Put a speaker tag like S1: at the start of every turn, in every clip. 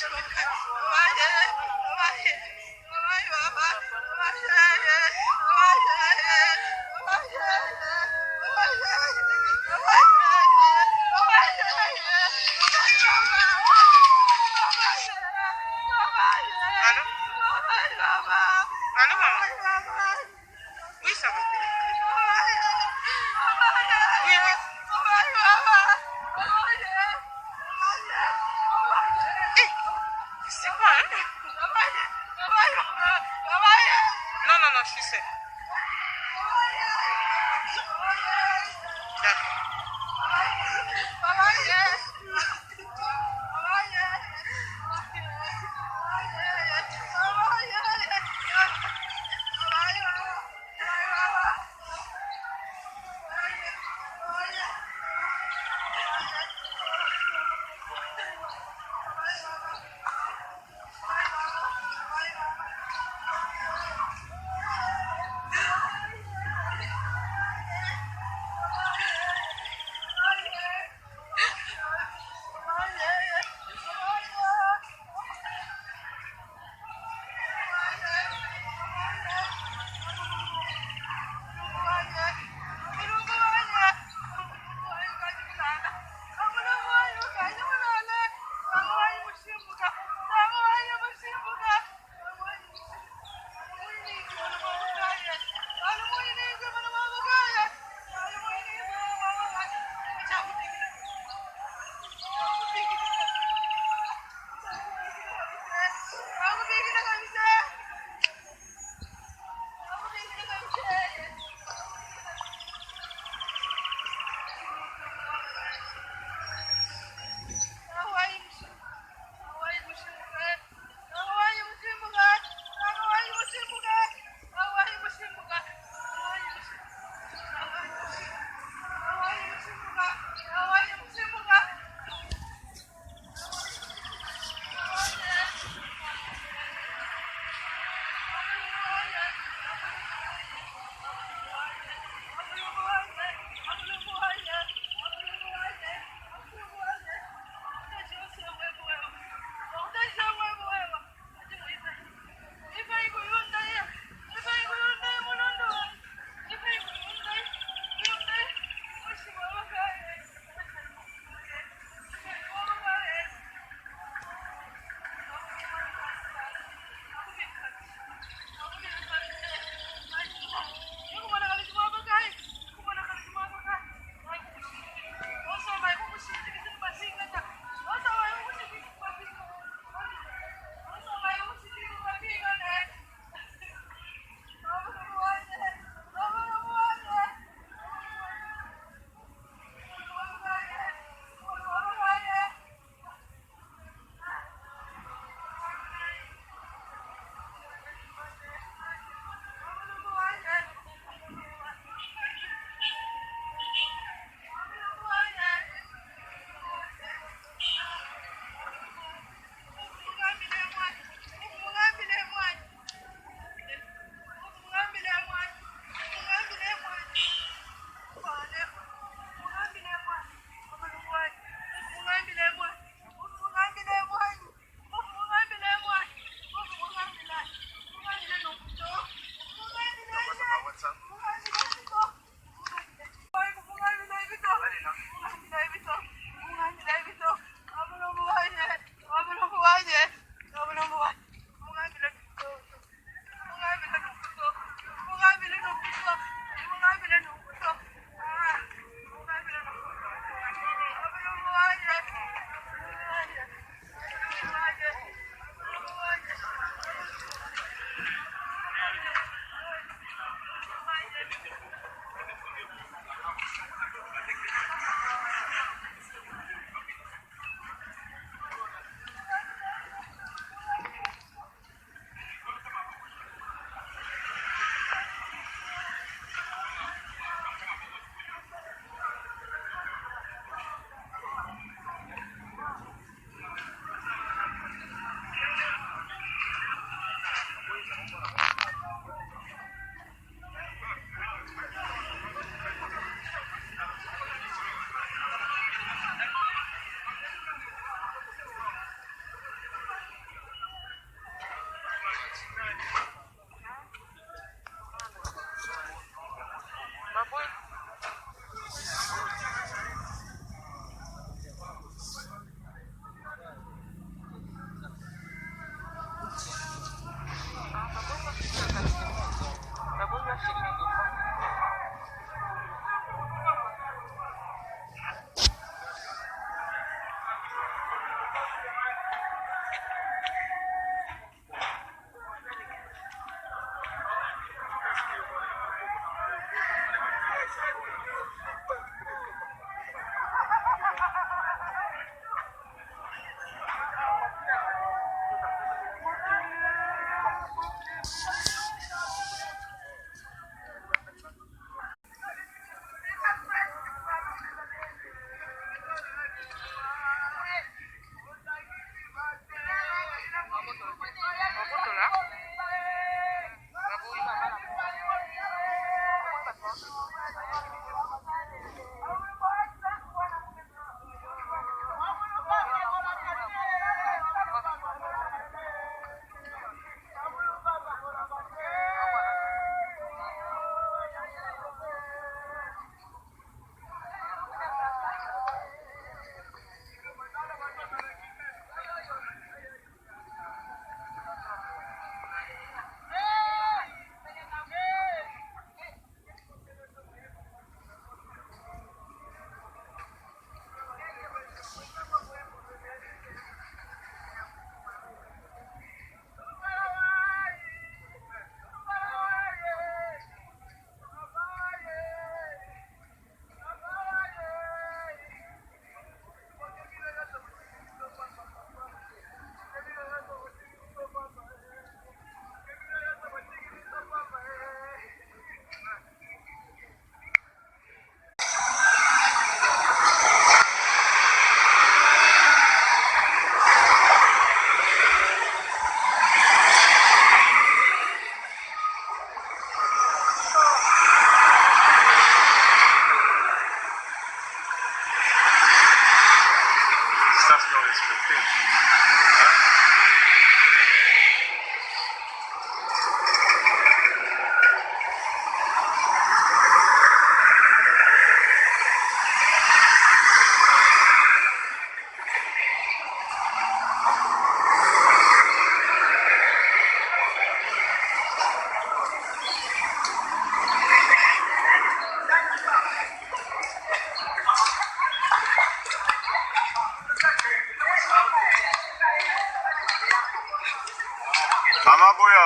S1: Allô? Allô, maman? Oui, ça va. Oui, oui. Hé, c'est quoi, hein? Non, non, non, je suis seule. D'accord.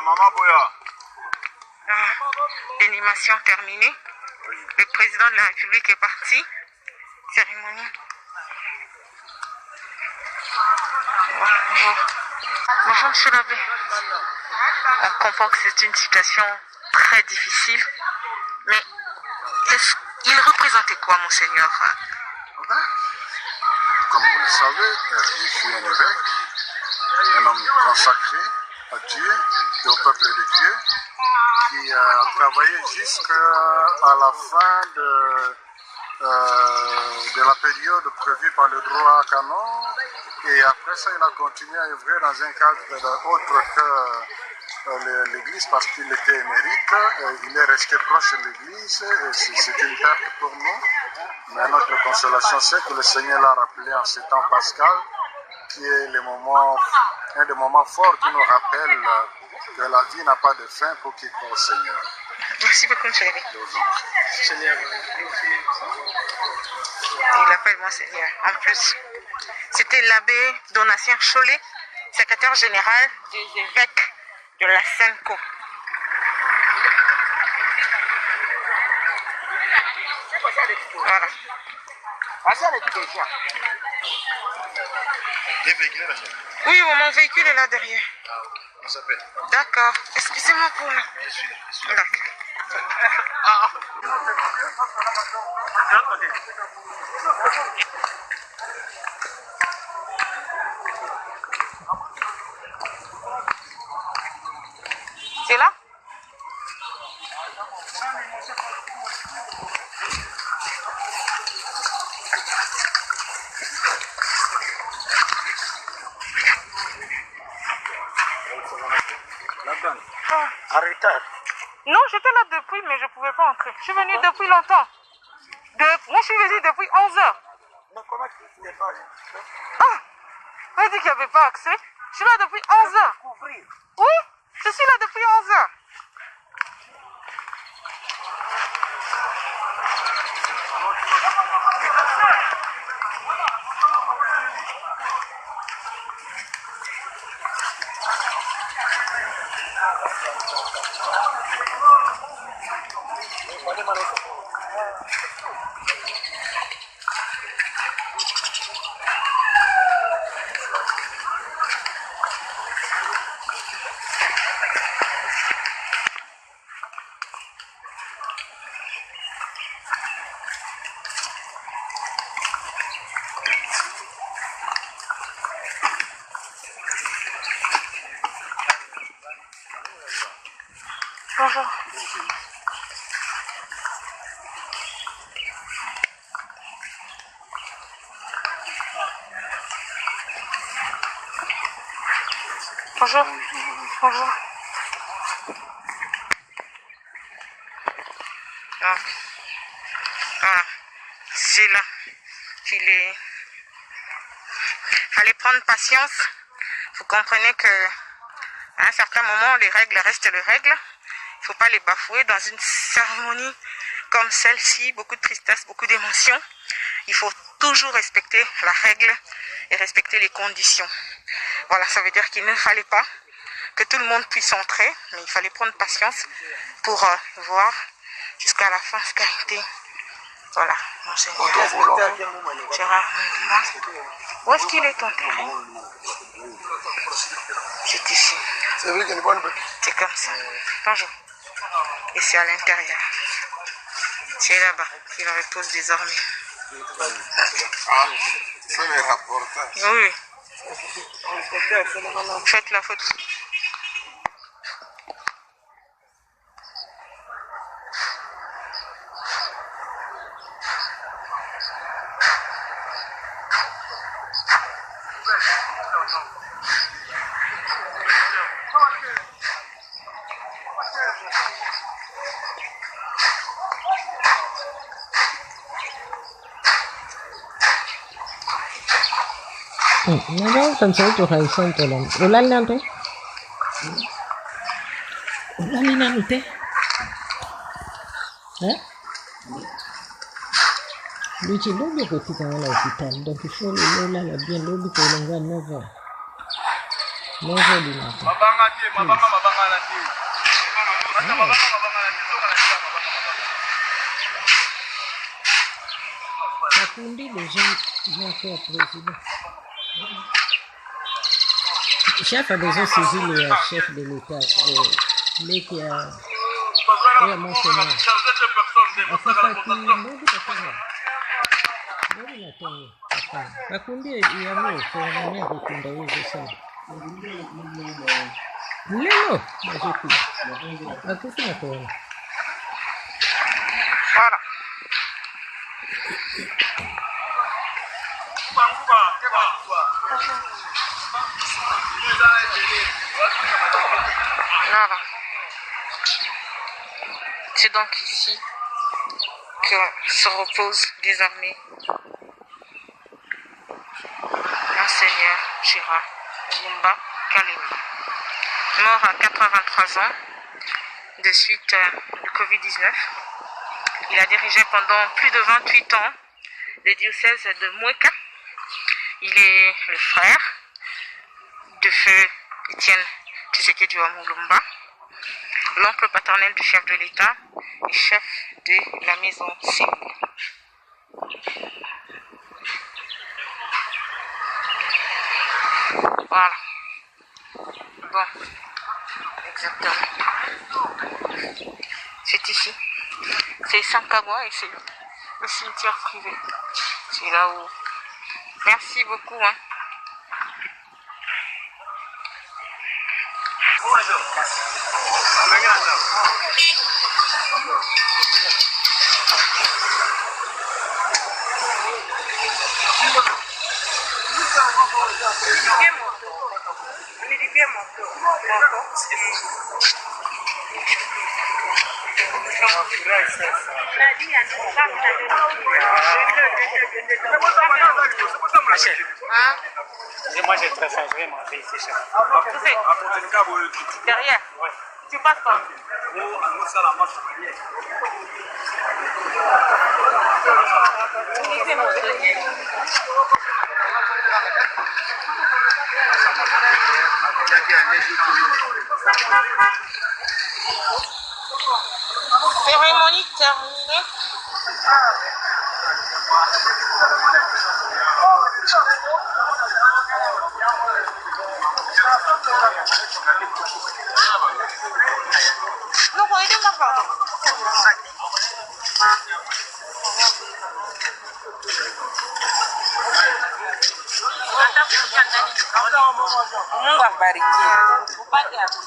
S2: Mama Boya.
S1: L'animation terminée. Le président de la République est parti. Cérémonie. Bonjour, monsieur l'abbé. On comprend que c'est une situation très difficile, mais il représentait quoi, monseigneur?
S2: Comme vous le savez, je suis un évêque, un homme consacré à Dieu et au peuple de Dieu, qui a travaillé jusqu'à la fin de la période prévue par le droit canon, et après ça il a continué à œuvrer dans un cadre autre que l'église, parce qu'il était émérite, il est resté proche de l'église, et c'est une perte pour nous, mais notre consolation c'est que le Seigneur l'a rappelé en ce temps pascal, qui est un des moments forts qui nous rappelle que la vie n'a pas de fin pour qui croit au Seigneur.
S1: Merci beaucoup, monsieur l'abbé.
S2: Seigneur.
S1: Il appelle monseigneur. En plus, c'était l'abbé Donatien Cholet, secrétaire général des évêques de la Senco. Voilà. Oui, mon véhicule est là derrière.
S2: On s'appelle.
S1: D'accord. Excusez-moi pour le...
S2: Je suis là.
S1: D'accord. C'est là?
S2: En retard.
S1: Non, j'étais là depuis, mais je ne pouvais pas entrer. Je suis venue depuis longtemps. Moi, je suis venue depuis 11 heures.
S2: Mais comment tu n'es pas
S1: Ah, on a dit qu'il n'y avait pas accès. Je suis là depuis 11 heures. Oui, je suis là depuis 11 heures. Bonjour. Bonjour. Bonjour. Donc, voilà. C'est là qu'il est. Fallait prendre patience. Vous comprenez que à un certain moment, les règles restent les règles. Il ne faut pas les bafouer dans une cérémonie comme celle-ci. Beaucoup de tristesse, beaucoup d'émotions. Il faut toujours respecter la règle et respecter les conditions. Voilà, ça veut dire qu'il ne fallait pas que tout le monde puisse entrer, mais il fallait prendre patience pour voir jusqu'à la fin ce qu'a été. Voilà, monseigneur Gérard. Où est-ce qu'il est enterré? C'est ici. C'est comme ça. Bonjour. Et c'est à l'intérieur. C'est là-bas qu'il repose désormais.
S2: Ah, c'est les rapporteurs.
S1: Oui. Faites la photo.
S3: Nagawa kan sa ito kay Santo lang. Ulan lang to. Ulan ni namin te. Hein? Lui ci l'obbligo che ti chiama l'ospitale, donc il faut là la bien l'obbligo che non va 9 heures. 9 heures du matin. Kakundi, les gens vont faire président. Le chef a déjà saisi le chef de l'État, lui qui a mentionné. Kakundi iamue kuonania kukunda hizo sana. Lelo majeku. Akufuna kuona.
S1: Voilà. Voilà. C'est donc ici que se repose désormais Monseigneur Gérard Oumba Kalemi, mort à 83 ans de suite du Covid-19. Il a dirigé pendant plus de 28 ans le diocèse de Mouéka. Il est le frère de feu Étienne Tshisekedi Mulumba, l'oncle paternel du chef de l'État et chef de la maison Singh. Voilà. Bon, exactement. C'est ici. C'est Sankagwa et c'est le cimetière privé. C'est là où... Merci beaucoup. Hein.
S4: Et moi j'ai très faim, je vais manger ici, chef.
S1: Tu sais, derrière, ouais. Tu passes pas. Cérémonie terminée. No puedo ir una foto. Mungu akubariki. Upate hapo.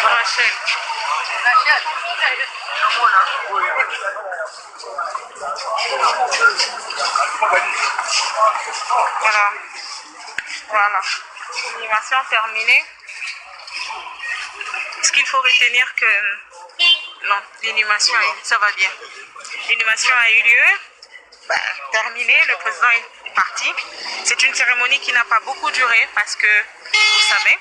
S1: Rachel. Voilà. Voilà. L'animation terminée. Ce qu'il faut retenir que non, l'animation, ça va bien. L'animation a eu lieu, terminée, le président est parti. C'est une cérémonie qui n'a pas beaucoup duré parce que, vous savez,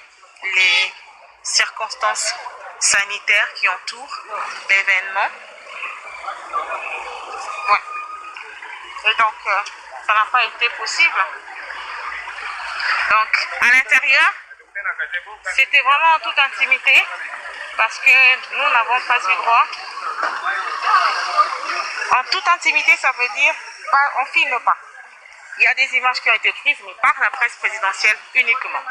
S1: les circonstances sanitaires qui entourent l'événement. Ouais. Et donc, ça n'a pas été possible. Donc, à l'intérieur, c'était vraiment en toute intimité parce que nous n'avons pas eu droit. En toute intimité, ça veut dire on ne filme pas. Il y a des images qui ont été prises, mais par la presse présidentielle uniquement.